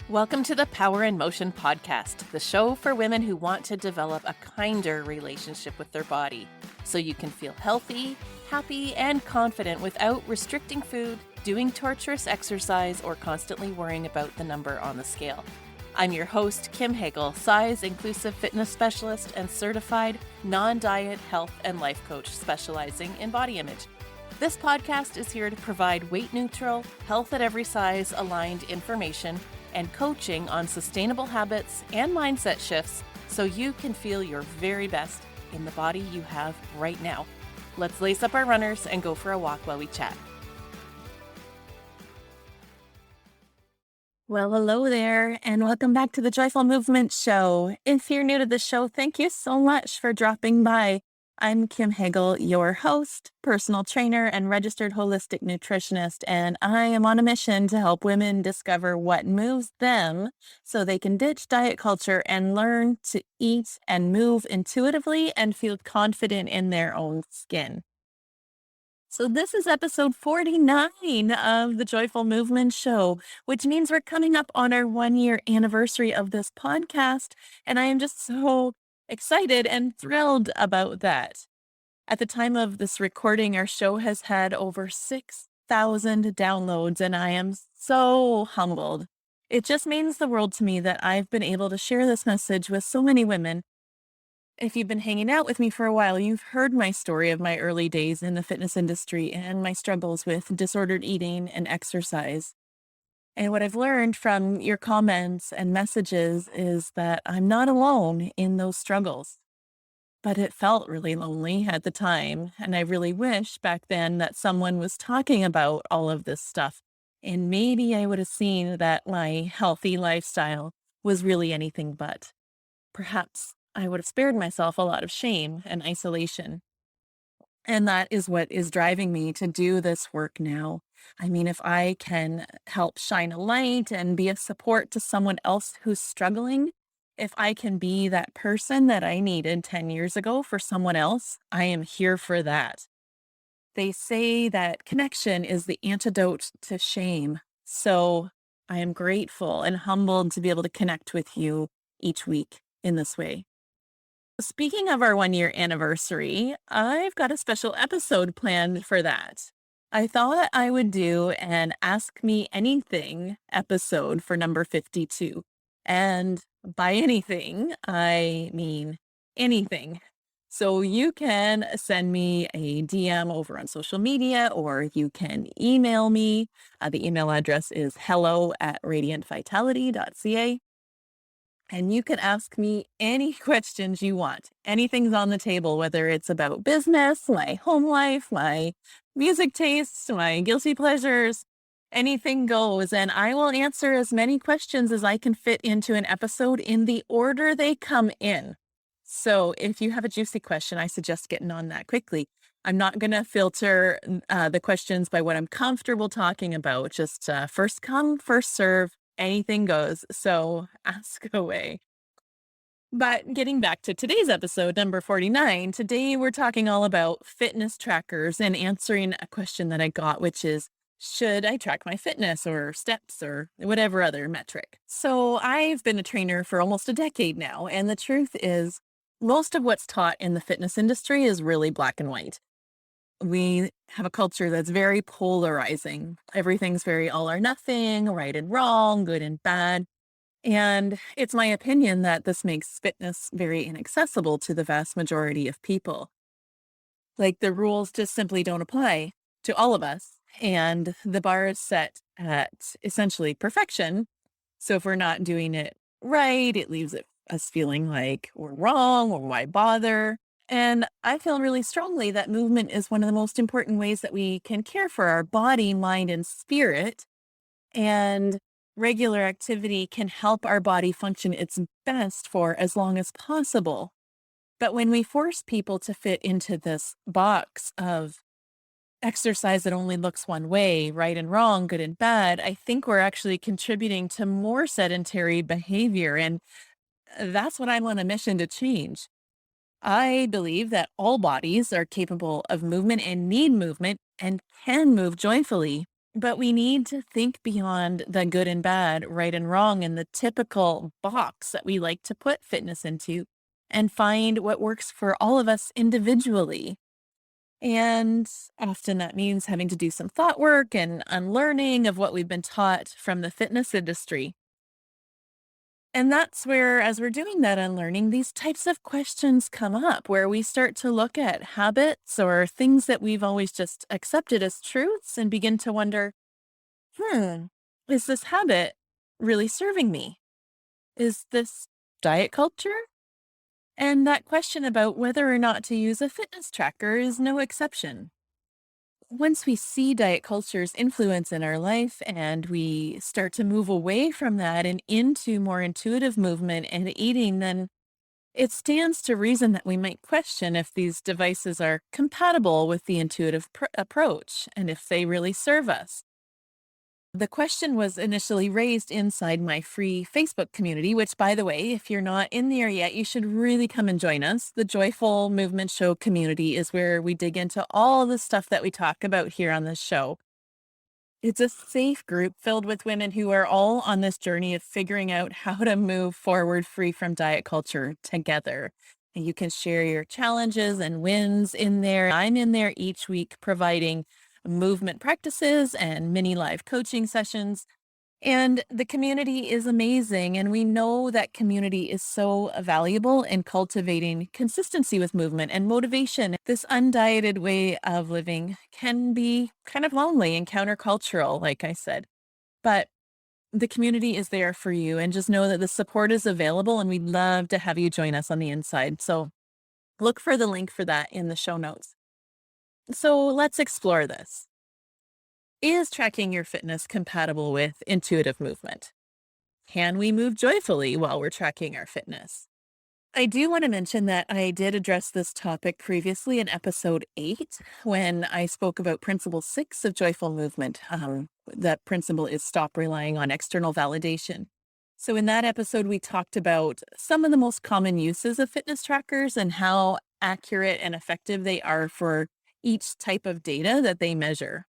Welcome to the Power in Motion podcast, the show for women who want to develop a kinder relationship with their body so you can feel healthy, happy, and confident without restricting food, doing torturous exercise, or constantly worrying about the number on the scale. I'm your host, Kim Hagel, size inclusive fitness specialist and certified non-diet health and life coach specializing in body image. This podcast is here to provide weight neutral, health at every size aligned information and coaching on sustainable habits and mindset shifts so you can feel your very best in the body you have right now. Let's lace up our runners and go for a walk while we chat. Well, hello there, and welcome back to the Joyful Movement Show. If you're new to the show, thank you so much for dropping by. I'm Kim Hagel, your host, personal trainer, and registered holistic nutritionist, and I am on a mission to help women discover what moves them so they can ditch diet culture and learn to eat and move intuitively and feel confident in their own skin. So this is episode 49 of the Joyful Movement Show, which means we're coming up on our 1-year anniversary of this podcast. And I am just so excited and thrilled about that. At the time of this recording, our show has had over 6,000 downloads, and I am so humbled. It just means the world to me that I've been able to share this message with so many women. If you've been hanging out with me for a while, you've heard my story of my early days in the fitness industry and my struggles with disordered eating and exercise. And what I've learned from your comments and messages is that I'm not alone in those struggles. But it felt really lonely at the time. And I really wish back then that someone was talking about all of this stuff. And maybe I would have seen that my healthy lifestyle was really anything but. Perhaps I would have spared myself a lot of shame and isolation. And that is what is driving me to do this work now. I mean, if I can help shine a light and be a support to someone else who's struggling, if I can be that person that I needed 10 years ago for someone else, I am here for that. They say that connection is the antidote to shame. So I am grateful and humbled to be able to connect with you each week in this way. Speaking of our 1-year anniversary, I've got a special episode planned for that. I thought I would do an Ask Me Anything episode for number 52. And by anything, I mean anything. So you can send me a DM over on social media, or you can email me. The email address is hello@radiantvitality.ca. And you can ask me any questions you want. Anything's on the table, whether it's about business, my home life, my music tastes, my guilty pleasures, anything goes. And I will answer as many questions as I can fit into an episode in the order they come in. So if you have a juicy question, I suggest getting on that quickly. I'm not going to filter the questions by what I'm comfortable talking about. Just first come, first serve. Anything goes. So ask away. But getting back to today's episode, number 49, today we're talking all about fitness trackers and answering a question that I got, which is, should I track my fitness or steps or whatever other metric? So I've been a trainer for almost a decade now. And the truth is, most of what's taught in the fitness industry is really black and white. We have a culture that's very polarizing. Everything's very all or nothing, right and wrong, good and bad. And it's my opinion that this makes fitness very inaccessible to the vast majority of people. Like the rules just simply don't apply to all of us. And the bar is set at essentially perfection. So if we're not doing it right, it leaves us feeling like we're wrong or why bother. And I feel really strongly that movement is one of the most important ways that we can care for our body, mind, and spirit. And regular activity can help our body function its best for as long as possible. But when we force people to fit into this box of exercise that only looks one way, right and wrong, good and bad, I think we're actually contributing to more sedentary behavior. And that's what I'm on a mission to change. I believe that all bodies are capable of movement and need movement and can move joyfully. But we need to think beyond the good and bad, right and wrong, and the typical box that we like to put fitness into and find what works for all of us individually. And often that means having to do some thought work and unlearning of what we've been taught from the fitness industry. And that's where, as we're doing that unlearning, these types of questions come up where we start to look at habits or things that we've always just accepted as truths and begin to wonder, hmm, is this habit really serving me? Is this diet culture? And that question about whether or not to use a fitness tracker is no exception. Once we see diet culture's influence in our life and we start to move away from that and into more intuitive movement and eating, then it stands to reason that we might question if these devices are compatible with the intuitive approach and if they really serve us. The question was initially raised inside my free Facebook community, which, by the way, if you're not in there yet, you should really come and join us. The Joyful Movement Show community is where we dig into all the stuff that we talk about here on this show. It's a safe group filled with women who are all on this journey of figuring out how to move forward free from diet culture together. And you can share your challenges and wins in there. I'm in there each week providing movement practices and mini live coaching sessions, and the community is amazing. And we know that community is so valuable in cultivating consistency with movement and motivation. This undieted way of living can be kind of lonely and countercultural, like I said, but the community is there for you. And just know that the support is available, and we'd love to have you join us on the inside. So look for the link for that in the show notes. So let's explore this. Is tracking your fitness compatible with intuitive movement? Can we move joyfully while we're tracking our fitness? I do want to mention that I did address this topic previously in episode 8 when I spoke about principle 6 of joyful movement. That principle is stop relying on external validation. So, in that episode, we talked about some of the most common uses of fitness trackers and how accurate and effective they are for each type of data that they measure.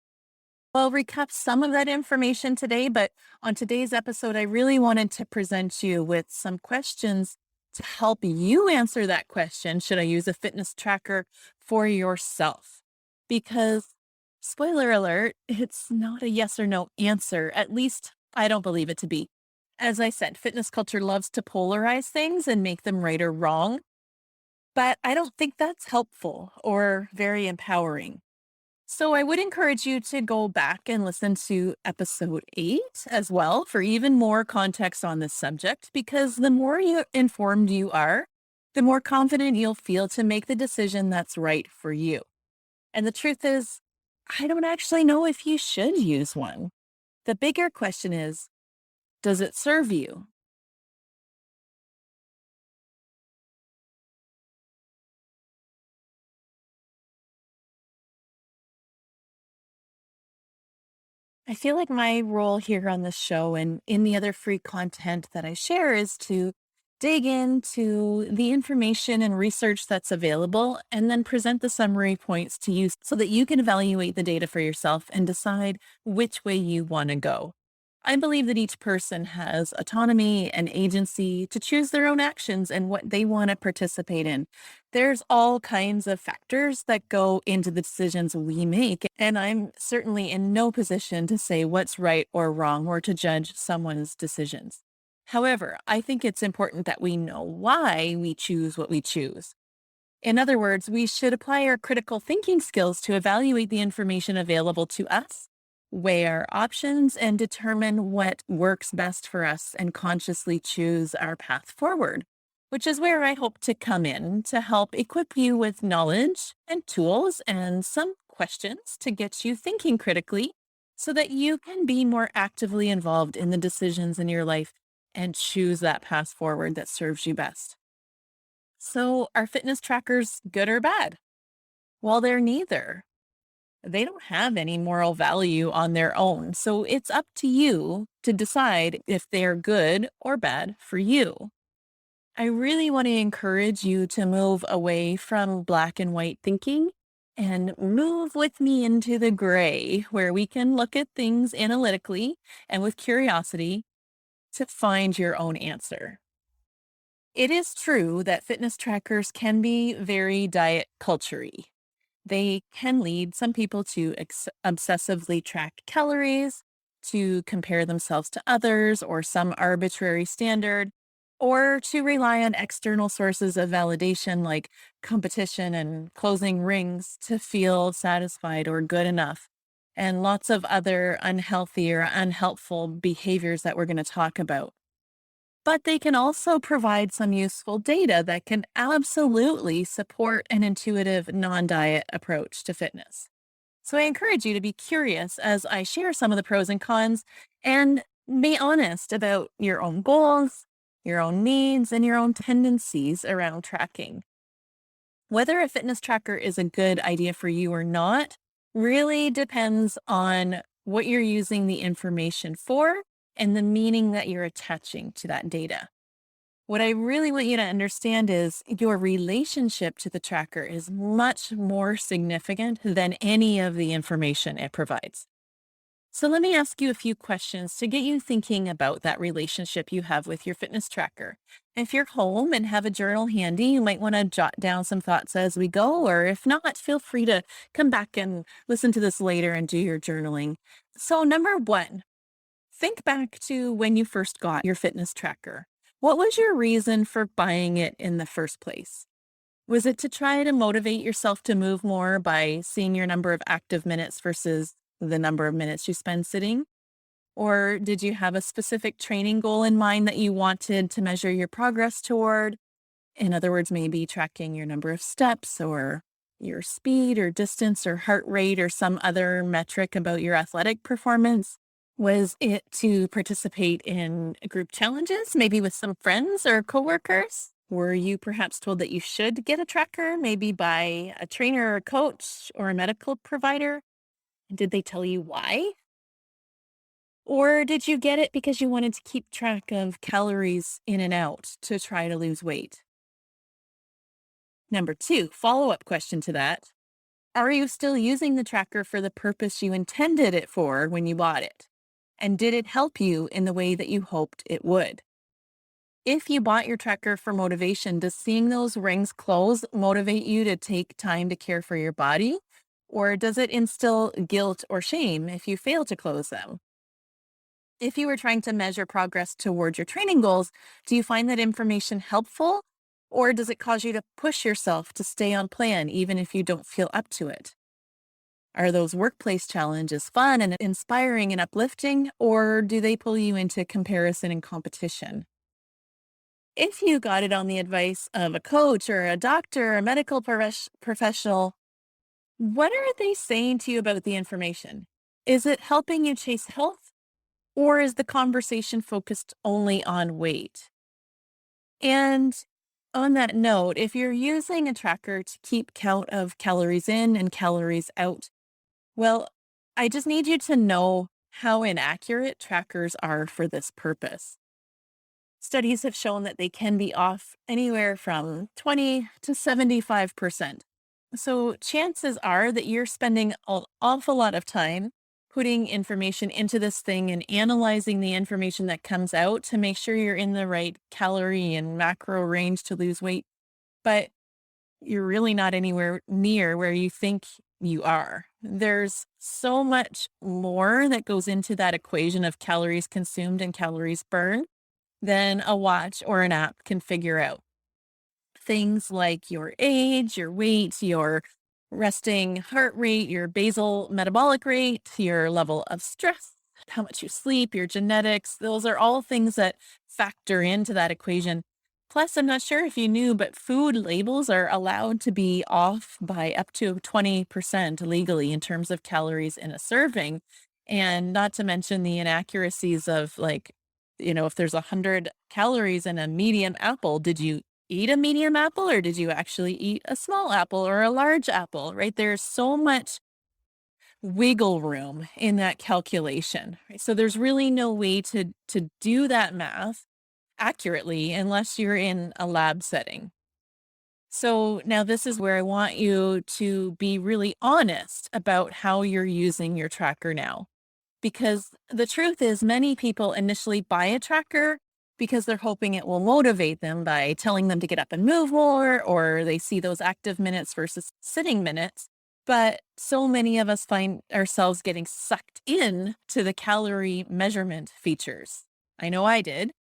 I'll recap some of that information today, but on today's episode, I really wanted to present you with some questions to help you answer that question. Should I use a fitness tracker for yourself? Because, spoiler alert, it's not a yes or no answer. At least I don't believe it to be. As I said, fitness culture loves to polarize things and make them right or wrong, but I don't think that's helpful or very empowering. So I would encourage you to go back and listen to episode 8 as well for even more context on this subject, because the more informed you are, the more confident you'll feel to make the decision that's right for you. And the truth is, I don't actually know if you should use one. The bigger question is, does it serve you? I feel like my role here on this show and in the other free content that I share is to dig into the information and research that's available and then present the summary points to you so that you can evaluate the data for yourself and decide which way you want to go. I believe that each person has autonomy and agency to choose their own actions and what they want to participate in. There's all kinds of factors that go into the decisions we make, and I'm certainly in no position to say what's right or wrong or to judge someone's decisions. However, I think it's important that we know why we choose what we choose. In other words, we should apply our critical thinking skills to evaluate the information available to us, weigh our options, and determine what works best for us and consciously choose our path forward, which is where I hope to come in to help equip you with knowledge and tools and some questions to get you thinking critically so that you can be more actively involved in the decisions in your life and choose that path forward that serves you best. So, are fitness trackers good or bad? Well, they're neither. They don't have any moral value on their own. So, it's up to you to decide if they're good or bad for you. I really want to encourage you to move away from black and white thinking and move with me into the gray where we can look at things analytically and with curiosity to find your own answer. It is true that fitness trackers can be very diet culture. They can lead some people to obsessively track calories, to compare themselves to others or some arbitrary standard, or to rely on external sources of validation like competition and closing rings to feel satisfied or good enough, and lots of other unhealthy or unhelpful behaviors that we're going to talk about. But they can also provide some useful data that can absolutely support an intuitive, non diet approach to fitness. So I encourage you to be curious as I share some of the pros and cons and be honest about your own goals, your own needs, and your own tendencies around tracking. Whether a fitness tracker is a good idea for you or not really depends on what you're using the information for and the meaning that you're attaching to that data. What I really want you to understand is your relationship to the tracker is much more significant than any of the information it provides. So let me ask you a few questions to get you thinking about that relationship you have with your fitness tracker. If you're home and have a journal handy, you might want to jot down some thoughts as we go, or if not, feel free to come back and listen to this later and do your journaling. So, number one, think back to when you first got your fitness tracker. What was your reason for buying it in the first place? Was it to try to motivate yourself to move more by seeing your number of active minutes versus the number of minutes you spend sitting? Or did you have a specific training goal in mind that you wanted to measure your progress toward? In other words, maybe tracking your number of steps or your speed or distance or heart rate or some other metric about your athletic performance. Was it to participate in group challenges, maybe with some friends or coworkers? Were you perhaps told that you should get a tracker, maybe by a trainer or a coach or a medical provider? Did they tell you why? Or did you get it because you wanted to keep track of calories in and out to try to lose weight? Number two, follow up question to that. Are you still using the tracker for the purpose you intended it for when you bought it? And did it help you in the way that you hoped it would? If you bought your tracker for motivation, does seeing those rings close motivate you to take time to care for your body? Or does it instill guilt or shame if you fail to close them? If you were trying to measure progress towards your training goals, do you find that information helpful? Or does it cause you to push yourself to stay on plan even if you don't feel up to it? Are those workplace challenges fun and inspiring and uplifting, or do they pull you into comparison and competition? If you got it on the advice of a coach or a doctor or a medical professional, what are they saying to you about the information? Is it helping you chase health, or is the conversation focused only on weight? And on that note, if you're using a tracker to keep count of calories in and calories out, well, I just need you to know how inaccurate trackers are for this purpose. Studies have shown that they can be off anywhere from 20 to 75%. So chances are that you're spending an awful lot of time putting information into this thing and analyzing the information that comes out to make sure you're in the right calorie and macro range to lose weight. But you're really not anywhere near where you think you are. There's so much more that goes into that equation of calories consumed and calories burned than a watch or an app can figure out. Things like your age, your weight, your resting heart rate, your basal metabolic rate, your level of stress, how much you sleep, your genetics, those are all things that factor into that equation. Plus, I'm not sure if you knew, but food labels are allowed to be off by up to 20% legally in terms of calories in a serving. And not to mention the inaccuracies of like, if there's 100 calories in a medium apple, did you eat a medium apple or did you actually eat a small apple or a large apple, right? There's so much wiggle room in that calculation, right? So there's really no way to do that math accurately unless you're in a lab setting. So now this is where I want you to be really honest about how you're using your tracker now. Because the truth is, many people initially buy a tracker because they're hoping it will motivate them by telling them to get up and move more, or they see those active minutes versus sitting minutes. But so many of us find ourselves getting sucked in to the calorie measurement features. I know I did.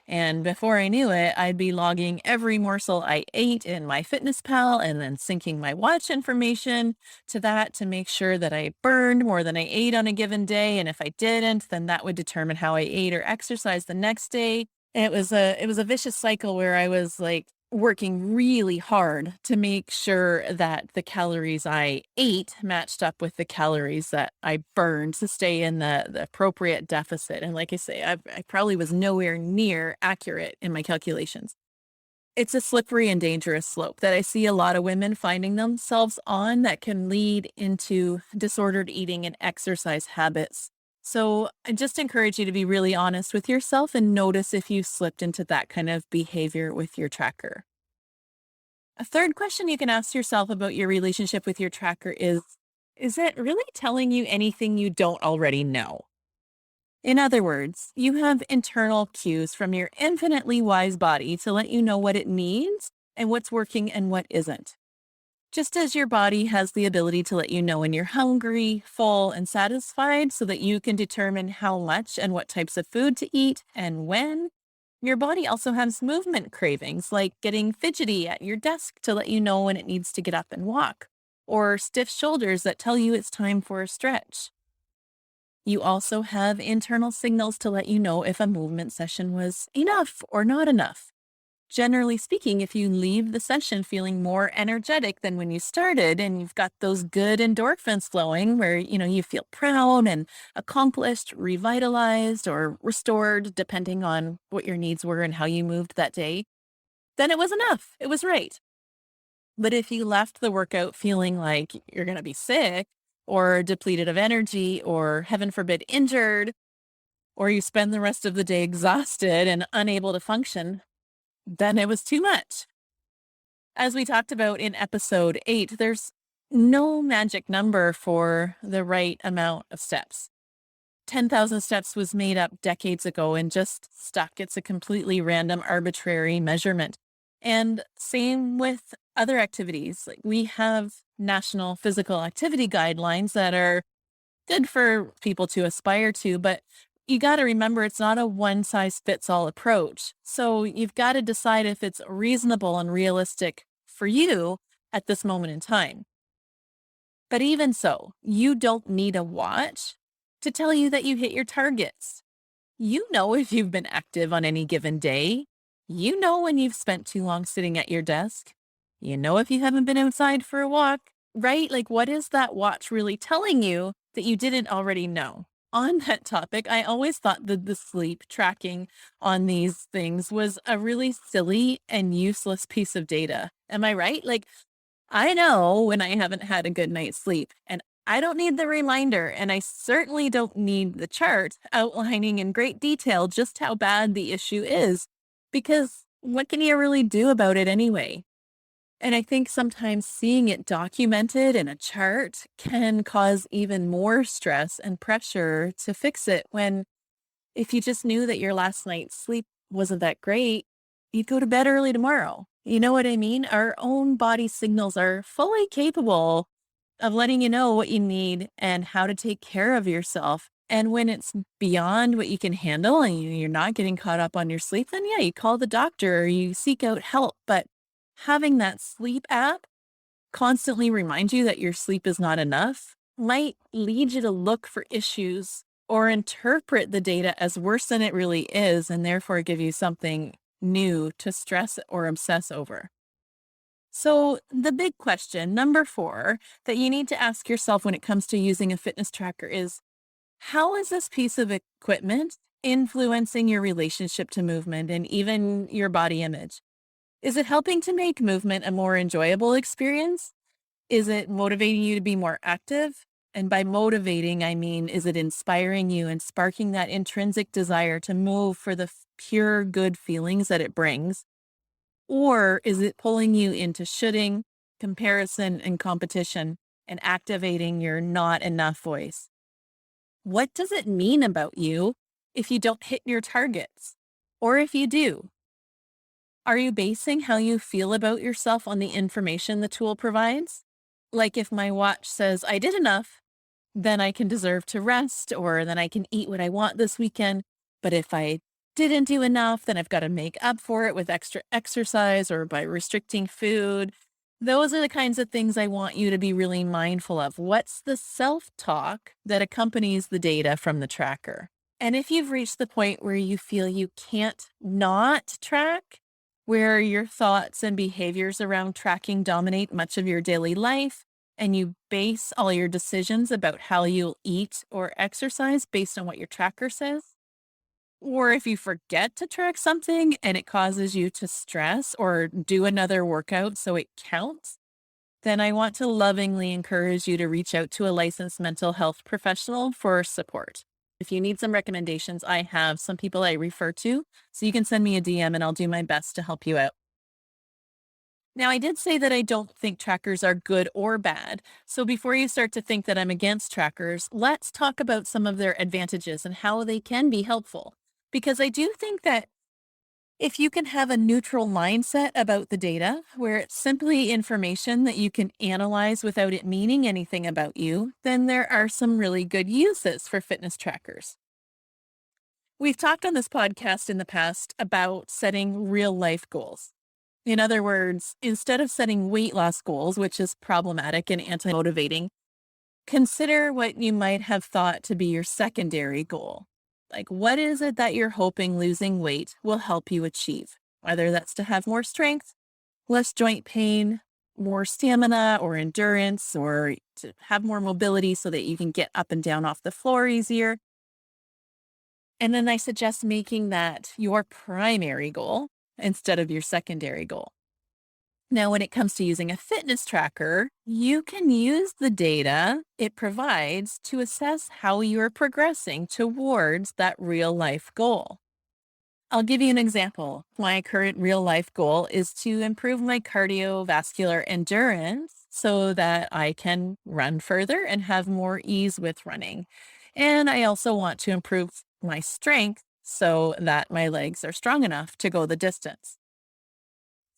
And before I knew it, I'd be logging every morsel I ate in my fitness pal and then syncing my watch information to that to make sure that I burned more than I ate on a given day. And if I didn't, then that would determine how I ate or exercised the next day. And it was a vicious cycle where I was like working really hard to make sure that the calories I ate matched up with the calories that I burned to stay in the appropriate deficit. And like I say, I probably was nowhere near accurate in my calculations. It's a slippery and dangerous slope that I see a lot of women finding themselves on that can lead into disordered eating and exercise habits. So I just encourage you to be really honest with yourself and notice if you slipped into that kind of behavior with your tracker. A third question you can ask yourself about your relationship with your tracker is it really telling you anything you don't already know? In other words, you have internal cues from your infinitely wise body to let you know what it needs and what's working and what isn't. Just as your body has the ability to let you know when you're hungry, full, and satisfied so that you can determine how much and what types of food to eat and when, your body also has movement cravings like getting fidgety at your desk to let you know when it needs to get up and walk, or stiff shoulders that tell you it's time for a stretch. You also have internal signals to let you know if a movement session was enough or not enough. Generally speaking, if you leave the session feeling more energetic than when you started and you've got those good endorphins flowing where, you feel proud and accomplished, revitalized or restored depending on what your needs were and how you moved that day, then it was enough. It was right. But if you left the workout feeling like you're going to be sick or depleted of energy or heaven forbid injured, or you spend the rest of the day exhausted and unable to function, then it was too much. As we talked about in episode 8, there's no magic number for the right amount of steps. 10,000 steps was made up decades ago and just stuck. It's a completely random, arbitrary measurement. And same with other activities. Like we have national physical activity guidelines that are good for people to aspire to, but you got to remember it's not a one size fits all approach. So you've got to decide if it's reasonable and realistic for you at this moment in time. But even so, you don't need a watch to tell you that you hit your targets. You know if you've been active on any given day. You know when you've spent too long sitting at your desk. You know if you haven't been outside for a walk, right? Like, what is that watch really telling you that you didn't already know? On that topic, I always thought that the sleep tracking on these things was a really silly and useless piece of data. Am I right? Like, I know when I haven't had a good night's sleep, and I don't need the reminder, and I certainly don't need the chart outlining in great detail just how bad the issue is, because what can you really do about it anyway? And I think sometimes seeing it documented in a chart can cause even more stress and pressure to fix it when if you just knew that your last night's sleep wasn't that great, you'd go to bed early tomorrow. You know what I mean? Our own body signals are fully capable of letting you know what you need and how to take care of yourself. And when it's beyond what you can handle and you're not getting caught up on your sleep, then yeah, you call the doctor or you seek out help. But having that sleep app constantly remind you that your sleep is not enough might lead you to look for issues or interpret the data as worse than it really is and therefore give you something new to stress or obsess over. So, the big question, number 4, that you need to ask yourself when it comes to using a fitness tracker is how is this piece of equipment influencing your relationship to movement and even your body image? Is it helping to make movement a more enjoyable experience? Is it motivating you to be more active? And by motivating, I mean, is it inspiring you and sparking that intrinsic desire to move for the pure good feelings that it brings? Or is it pulling you into shoulding, comparison, and competition and activating your not enough voice? What does it mean about you if you don't hit your targets? Or if you do? Are you basing how you feel about yourself on the information the tool provides? Like if my watch says I did enough, then I can deserve to rest, or then I can eat what I want this weekend. But if I didn't do enough, then I've got to make up for it with extra exercise or by restricting food. Those are the kinds of things I want you to be really mindful of. What's the self talk that accompanies the data from the tracker? And if you've reached the point where you feel you can't not track, where your thoughts and behaviors around tracking dominate much of your daily life, and you base all your decisions about how you'll eat or exercise based on what your tracker says, or if you forget to track something and it causes you to stress or do another workout so it counts, then I want to lovingly encourage you to reach out to a licensed mental health professional for support. If you need some recommendations, I have some people I refer to, so you can send me a DM and I'll do my best to help you out. Now, I did say that I don't think trackers are good or bad. So before you start to think that I'm against trackers, let's talk about some of their advantages and how they can be helpful. Because I do think that if you can have a neutral mindset about the data, where it's simply information that you can analyze without it meaning anything about you, then there are some really good uses for fitness trackers. We've talked on this podcast in the past about setting real life goals. In other words, instead of setting weight loss goals, which is problematic and anti motivating, consider what you might have thought to be your secondary goal. Like, what is it that you're hoping losing weight will help you achieve? Whether that's to have more strength, less joint pain, more stamina or endurance, or to have more mobility so that you can get up and down off the floor easier. And then I suggest making that your primary goal instead of your secondary goal. Now, when it comes to using a fitness tracker, you can use the data it provides to assess how you're progressing towards that real life goal. I'll give you an example. My current real life goal is to improve my cardiovascular endurance so that I can run further and have more ease with running. And I also want to improve my strength so that my legs are strong enough to go the distance.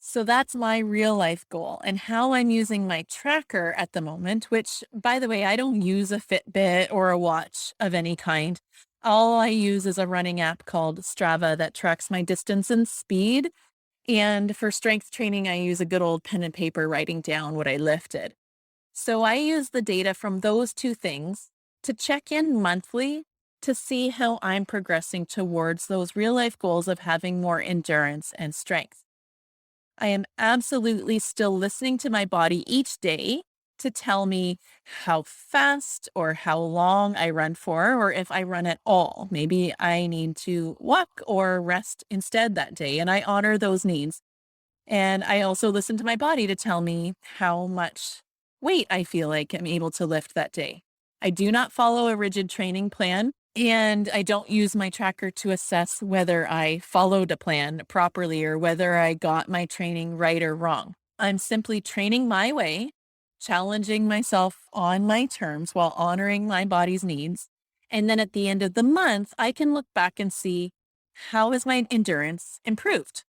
So that's my real life goal and how I'm using my tracker at the moment, which, by the way, I don't use a Fitbit or a watch of any kind. All I use is a running app called Strava that tracks my distance and speed. And for strength training, I use a good old pen and paper writing down what I lifted. So I use the data from those two things to check in monthly to see how I'm progressing towards those real life goals of having more endurance and strength. I am absolutely still listening to my body each day to tell me how fast or how long I run for, or if I run at all. Maybe I need to walk or rest instead that day, and I honor those needs. And I also listen to my body to tell me how much weight I feel like I'm able to lift that day. I do not follow a rigid training plan, and I don't use my tracker to assess whether I followed a plan properly or whether I got my training right or wrong. I'm simply training my way, challenging myself on my terms while honoring my body's needs. And then at the end of the month, I can look back and see how has my endurance improved.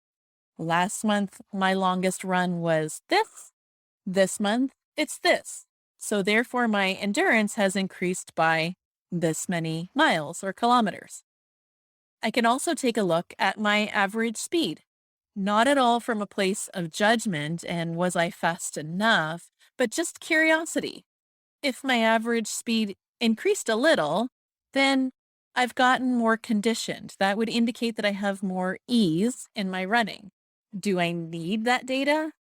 Last month, my longest run was this. This month, it's this. So therefore, my endurance has increased by this many miles or kilometers. I can also take a look at my average speed, not at all from a place of judgment and was I fast enough, but just curiosity. If my average speed increased a little, then I've gotten more conditioned. That would indicate that I have more ease in my running. Do I need that data?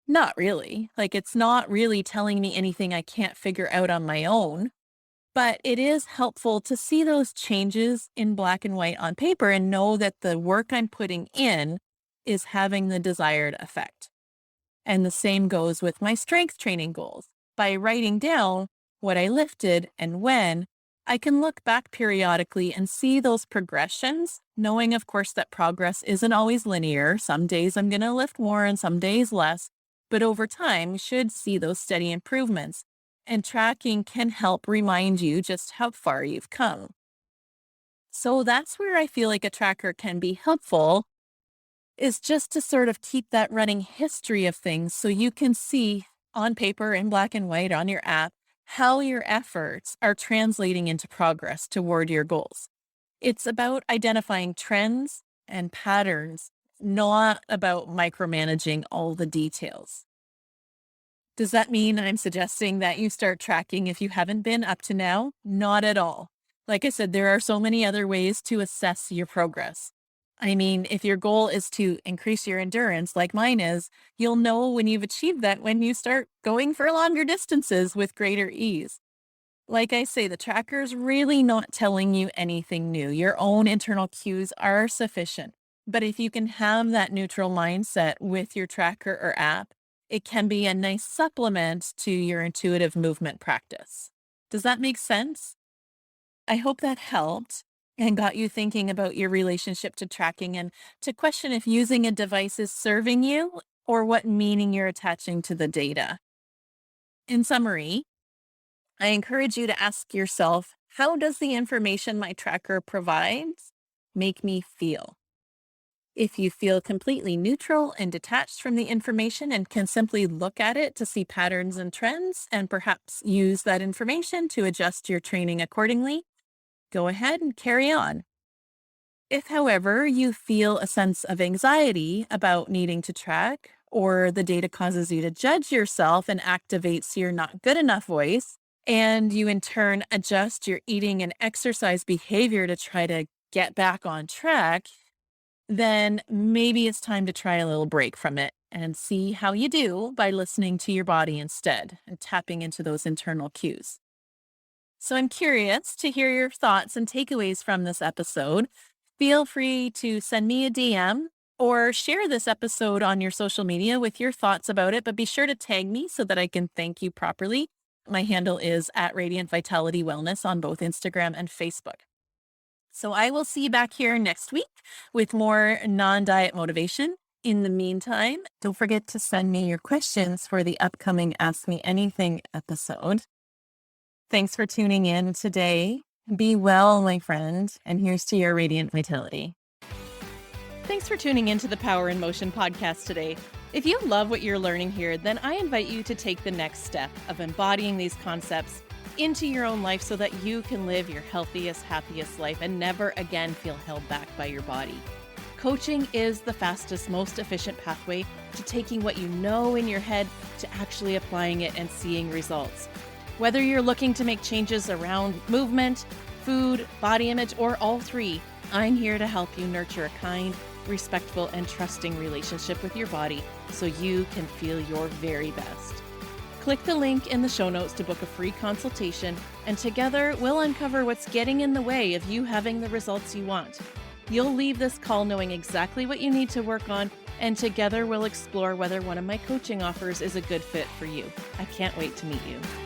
Not really. Like, it's not really telling me anything I can't figure out on my own, but it is helpful to see those changes in black and white on paper and know that the work I'm putting in is having the desired effect. And the same goes with my strength training goals. By writing down what I lifted and when, I can look back periodically and see those progressions, knowing, of course, that progress isn't always linear. Some days I'm going to lift more and some days less, but over time, you should see those steady improvements. And tracking can help remind you just how far you've come. So that's where I feel like a tracker can be helpful, is just to sort of keep that running history of things so you can see on paper in black and white on your app how your efforts are translating into progress toward your goals. It's about identifying trends and patterns, not about micromanaging all the details. Does that mean I'm suggesting that you start tracking if you haven't been up to now? Not at all. Like I said, there are so many other ways to assess your progress. I mean, if your goal is to increase your endurance, like mine is, you'll know when you've achieved that when you start going for longer distances with greater ease. Like I say, the tracker's really not telling you anything new. Your own internal cues are sufficient. But if you can have that neutral mindset with your tracker or app, it can be a nice supplement to your intuitive movement practice. Does that make sense? I hope that helped and got you thinking about your relationship to tracking and to question if using a device is serving you or what meaning you're attaching to the data. In summary, I encourage you to ask yourself, how does the information my tracker provides make me feel? If you feel completely neutral and detached from the information and can simply look at it to see patterns and trends and perhaps use that information to adjust your training accordingly, go ahead and carry on. If, however, you feel a sense of anxiety about needing to track, or the data causes you to judge yourself and activates your not good enough voice, and you in turn adjust your eating and exercise behavior to try to get back on track, then maybe it's time to try a little break from it and see how you do by listening to your body instead and tapping into those internal cues. So I'm curious to hear your thoughts and takeaways from this episode. Feel free to send me a DM or share this episode on your social media with your thoughts about it, but be sure to tag me so that I can thank you properly. My handle is at Radiant Vitality Wellness on both Instagram and Facebook. So I will see you back here next week with more non-diet motivation. In the meantime, don't forget to send me your questions for the upcoming Ask Me Anything episode. Thanks for tuning in today. Be well, my friend, and here's to your radiant vitality. Thanks for tuning into the Power in Motion podcast today. If you love what you're learning here, then I invite you to take the next step of embodying these concepts into your own life so that you can live your healthiest, happiest life and never again feel held back by your body. Coaching is the fastest, most efficient pathway to taking what you know in your head to actually applying it and seeing results. Whether you're looking to make changes around movement, food, body image, or all three, I'm here to help you nurture a kind, respectful, and trusting relationship with your body so you can feel your very best. Click the link in the show notes to book a free consultation, and together we'll uncover what's getting in the way of you having the results you want. You'll leave this call knowing exactly what you need to work on, and together we'll explore whether one of my coaching offers is a good fit for you. I can't wait to meet you.